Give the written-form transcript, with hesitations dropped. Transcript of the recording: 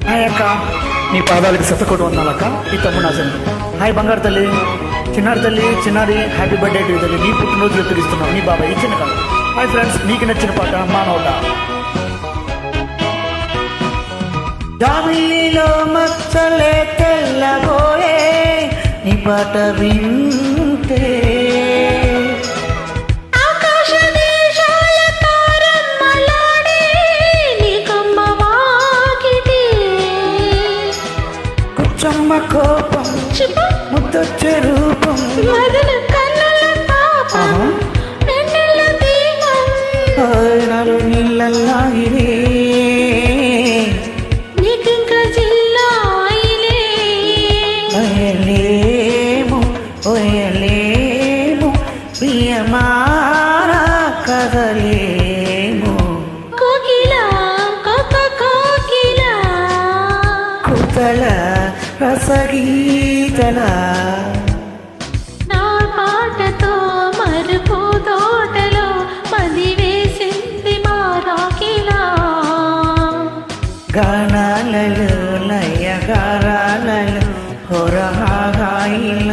Hi అక్క, నీ పాదాలకి శతకోటి వందనాలక్క. ఈ తమ్ముడు నా సంగతి. హాయ్ బంగారు తల్లి, చిన్నారి తల్లి, చిన్నారి హ్యాపీ బర్త్డే టు తల్లి. నీ పుట్టినరోజు ఎత్తుడిస్తున్నావు నీ బాబాయ్ ఇచ్చిన కాదు. హాయ్ ఫ్రెండ్స్, నీకు నచ్చిన పాట మా నోట. జాబిల్లిలో మచ్చలే తెల్లబోయే నీ పాట వింటే కుచ్చమ్మ కోపం ముద్దొచ్చే రూపం నాలు నీళ్ళల్లాగిరే ఒయలేము ఒయలేము ప్రియమారా కదలేము కుతల రసగీతల నా పాటతో మరుపు తోటలో మది వేసింది మారాకిలా గానాలలో లయగారాలలో హొరహాయిల